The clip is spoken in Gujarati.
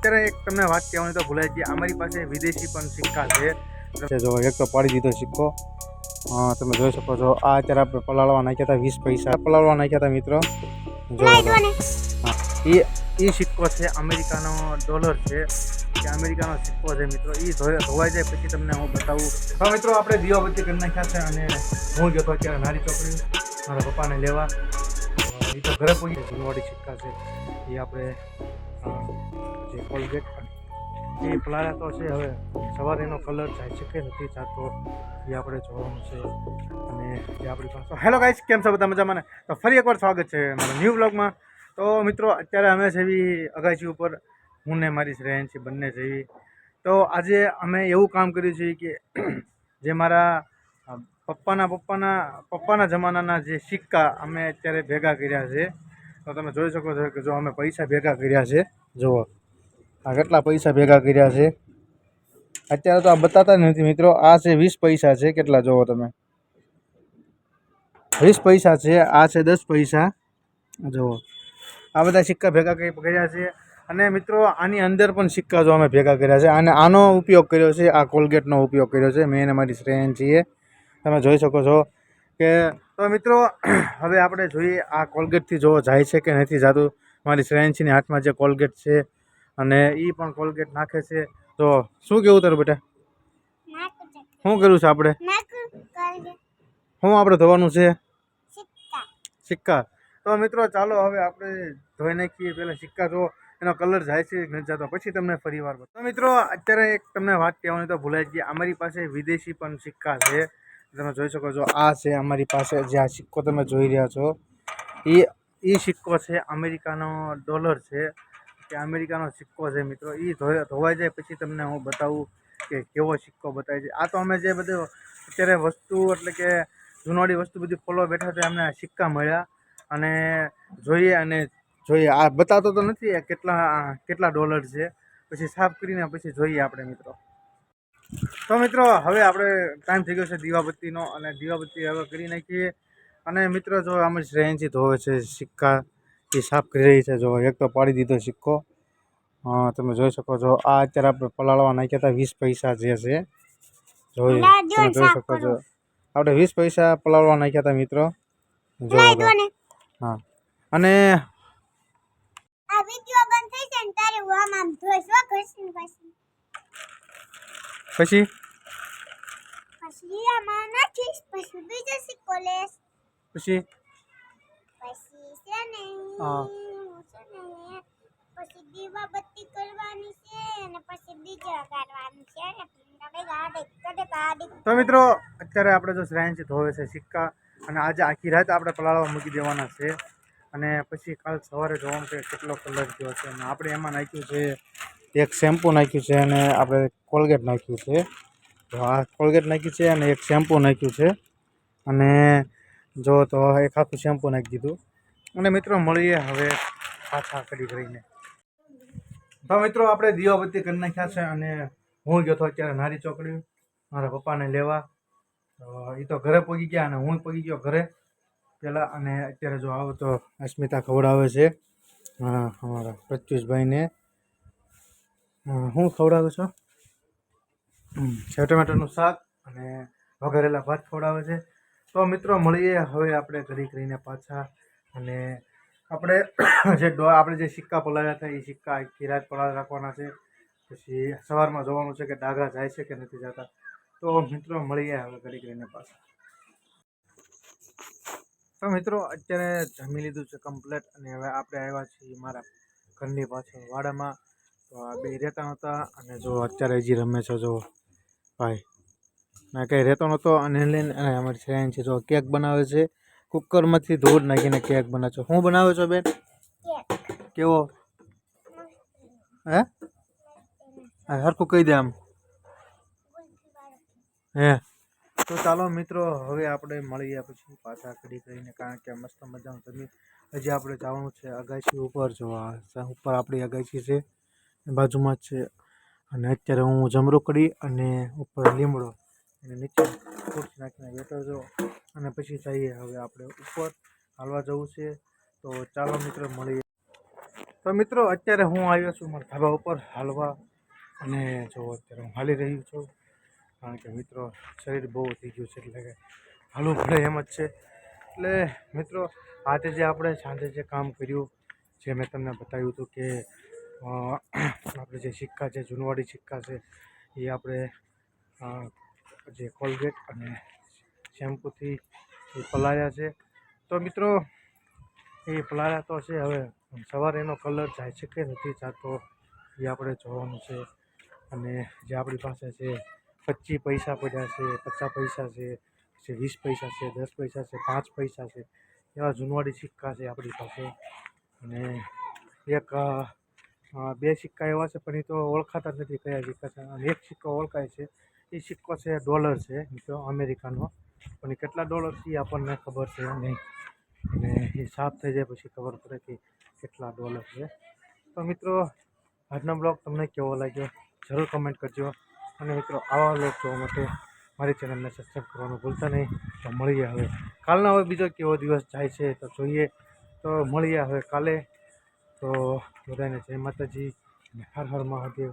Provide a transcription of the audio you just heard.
અત્યારે એક તમને વાત કહેવાની તો ભૂલાઈ ગઈ, અમારી પાસે વિદેશી પણ સિક્કા છે. જો એક તો પાડી દીધો સિક્કો, તમે જોઈ શકો છો. આ અત્યારે આપણે પલાળવા નાખ્યા હતા 20 પૈસા પલાળવા નાખ્યા હતા મિત્રો. જો એ સિક્કો છે અમેરિકાનો ડોલર છે કે અમેરિકાનો સિક્કો છે મિત્રો. એ ધોવાઈ જાય પછી તમને હું બતાવું. તો મિત્રો આપણે દીવાબત્તી કરી નાખ્યા છે અને હું ગયો હતો અત્યારે નારી ચોકડી મારા પપ્પાને લેવા. એ તો ઘરે પહોંચી જૂનવાડી સિક્કા છે એ આપણે જે કોલગેટ એ પલાળ્યા તો છે. હવે સવારે એનો કલર જાય છે કે નથી જતો એ આપણે જોવાનું છે. અને જે આપણી પાસે હેલો ગાઈસ, કેમ છો બધા મજામાં ને? તો ફરી એકવાર સ્વાગત છે મારા ન્યૂ બ્લોગમાં. તો મિત્રો અત્યારે અમે જેવી અગાશી ઉપર હું ને મારી શ્રેયન છે બંને જેવી. તો આજે અમે એવું કામ કર્યું છે કે જે મારા પપ્પાના જમાનાના જે સિક્કા અમે અત્યારે ભેગા કર્યા છે. તો તમે જોઈ શકો છો કે જો અમે પૈસા ભેગા કર્યા છે. જુઓ આ કેટલા પૈસા ભેગા કર્યા છે. અત્યારે તો આ બતાતા નથી મિત્રો. આ છે 20 પૈસા છે. કેટલા જોવો તમે, 20 પૈસા છે. આ છે 10 પૈસા. જુઓ આ બધા સિક્કા ભેગા કર્યા છે. અને મિત્રો આની અંદર પણ સિક્કા જો અમે ભેગા કર્યા છે. અને આનો ઉપયોગ કર્યો છે, આ કોલગેટનો ઉપયોગ કર્યો છે મેં અને મારી શ્રેયન છીએ. તમે જોઈ શકો છો કે તો મિત્રો હવે આપણે જોઈએ આ કોલગેટથી જો જાય છે કે નથી જતું. મારી શ્રેયનસીની હાથમાં જે કોલગેટ છે અને એ પણ કોલગેટ નાખે છે. તો શું કેવું તારું બેટા? શું કર્યું છે આપણે? શું આપણે ધોવાનું છે? સિક્કા. તો મિત્રો ચાલો હવે આપણે ધોઈ નાખીએ. પહેલાં સિક્કા જો એનો કલર જાય છે નથી જતો પછી તમને ફરી વાર બતાવું. તો મિત્રો અત્યારે એક તમને વાત કહેવાની તો ભૂલાઈ ગઈ, અમારી પાસે વિદેશી પણ સિક્કા છે. તમે જોઈ શકો છો. આ છે અમારી પાસે જે આ સિક્કો તમે જોઈ રહ્યા છો એ સિક્કો છે અમેરિકાનો ડોલર છે કે અમેરિકાનો સિક્કો છે મિત્રો. એ ધોવાઈ જાય પછી તમને હું બતાવું કે કેવો સિક્કો બતાવે છે. આ તો અમે જે બધું અત્યારે વસ્તુ એટલે કે જૂનવાડી વસ્તુ બધી ખોલવા બેઠા હતા અમને સિક્કા મળ્યા અને જોઈએ આ બતાવતો તો નથી કેટલા ડોલર છે. પછી સાફ કરીને પછી જોઈએ આપણે મિત્રો. તો મિત્રો હવે આપણે ટાઈમ થઈ ગયો છે દીવાબત્તીનો અને દીવાબત્તી હવે કરી નાખીએ. અને મિત્રો જો અમે શ્રેયનથી ધોવે છે સિક્કા એ સાફ કરી રહી છે. જો એક તો પાડી દીધો સિક્કો, તમે જોઈ શકો છો. આ અત્યારે આપણે પલાળવા નાખ્યા હતા 20 પૈસા જે છે. તમે જોઈ શકો છો આપણે 20 પૈસા પલાળવા નાખ્યા હતા મિત્રો. જો હા અને આ વિડિયો બંધ થઈ જાય ને તારે હું આમ ધોઈશ ઘસી પછી આમાં નાખીશ. પછી બીજો સિક્કો લેશ. પછી છે ને પછી દીવાબત્તી કરવાની છે અને પછી બીજા કાઢવાનું છે. તો મિત્રો અત્યારે આપણે જો શ્રેયનથી ધોવે છે સિક્કા અને આજે આખી રાત આપણે પલાળવા મૂકી દેવાના છે. અને પછી કાલ સવારે જોવાનું છે કેટલો કલર થયો છે. અને આપણે એમાં નાખ્યું છે એક શેમ્પૂ નાખ્યું છે અને આપણે કોલગેટ નાખ્યું છે. તો આ કોલગેટ નાખ્યું છે અને એક શેમ્પૂ નાખ્યું છે. અને જો તો એક આખું શેમ્પૂ નાખી દીધું. અને મિત્રો મળીએ હવે પાછા કરીને. તો મિત્રો આપણે દીવાબત્તી કરી નાખ્યા છે અને હું ગયો હતો અત્યારે નારી ચોકડી મારા પપ્પાને લેવા. તો એ તો ઘરે પહોંચી ગયા અને હું પહોંચી ગયો ઘરે પહેલાં. અને અત્યારે જો આવો તો અસ્મિતા ખવડાવે છે અમારા પ્રત્યુષભાઈને. હું ખવડાવું છું સેવ ટમેટાનું શાક અને વઘારેલા ભાત ખવડાવે છે. તો મિત્રો મળીએ હવે આપણે કરીને પાછા. અને આપણે જે સિક્કા પલાળ્યા હતા એ સિક્કા આખી રાત પલાળી રાખવાના છે. પછી સવારમાં જોવાનું છે કે ડાઘા જાય છે કે નથી જતા. તો મિત્રો મળીએ હવે કરીને પાછા. તો મિત્રો અત્યારે જમી લીધું છે કમ્પ્લેટ અને હવે આપણે આવ્યા છીએ મારા ઘરની પાછળ વાડામાં. તો આ બે રહેતા નહોતા અને જો અત્યારે હજી રમે છે. જો ભાઈ ના કંઈ રહેતો નહોતો અને લઈને અને અમારી શ્રેયન છે જો કેક બનાવે છે. કુકરમાંથી દૂધ નાખીને કેક બનાવે છે. શું બનાવે છો બેન? કેવો હે હરખું કહી દે આમ હે. તો ચાલો મિત્રો હવે આપણે મળીએ પછી પાછા કરીને, કારણ કે મસ્ત મજાનું જમી હજી આપણે જવાનું છે અગાશી ઉપર. જોવા ઉપર આપણી અગાશી છે બાજુમાં જ છે. અને અત્યારે હું જમરૂકડી અને ઉપર લીમડો અને નીચે ખુરશી નાખીને બેઠો છો. અને પછી જઈએ હવે આપણે ઉપર હાલવા જવું છે. તો ચાલો મિત્રો મળીએ. તો મિત્રો અત્યારે હું આવ્યો છું મારા ધાબા ઉપર હાલવા, અને જો અત્યારે હું હાલી રહ્યો છું, કારણ કે મિત્રો શરીર બહુ થઈ ગયું છે, એટલે કે હાલવું પડે એમ જ છે. એટલે મિત્રો આજે જે આપણે સાંજે જે કામ કર્યું, જે મેં તમને બતાવ્યું હતું કે આપણે જે સિક્કા છે, જૂનવાડી સિક્કા છે, એ આપણે જે કોલગેટ અને શેમ્પૂથી એ પલાળ્યા છે. તો મિત્રો એ પલાળ્યા તો છે, હવે સવારે એનો કલર જાય છે કે નથી જતો એ આપણે જોવાનું છે. અને જે આપણી પાસે છે 25 પૈસા પડ્યા છે, 50 પૈસા છે, 20 પૈસા છે, 10 પૈસા છે, 5 પૈસા છે, એવા જૂનવાડી સિક્કા છે આપણી પાસે. અને એક બે સિક્કા એવા છે, પણ એ તો ઓળખાતા જ નથી કયા સિક્કા છે. અને એક સિક્કો ઓળખાય છે, એ સિક્કો છે ડોલર છે મિત્રો, અમેરિકાનો, પણ એ કેટલા ડોલર છે એ આપણને ખબર છે નહીં. અને એ સાફ થઈ જાય પછી ખબર પડે કે કેટલા ડોલર છે. તો મિત્રો આજનો બ્લોગ તમને કેવો લાગ્યો જરૂર કમેન્ટ કરજો. અને મિત્રો આવા બ્લોગ જોવા માટે મારી ચેનલને સબસ્ક્રાઈબ કરવાનું ભૂલતા નહીં. તો મળીએ હવે કાલનો, હવે બીજો કેવો દિવસ જાય છે તો જોઈએ. તો મળીએ હવે કાલે. તો બધાને જય માતાજી અને હર હર મહાદેવ.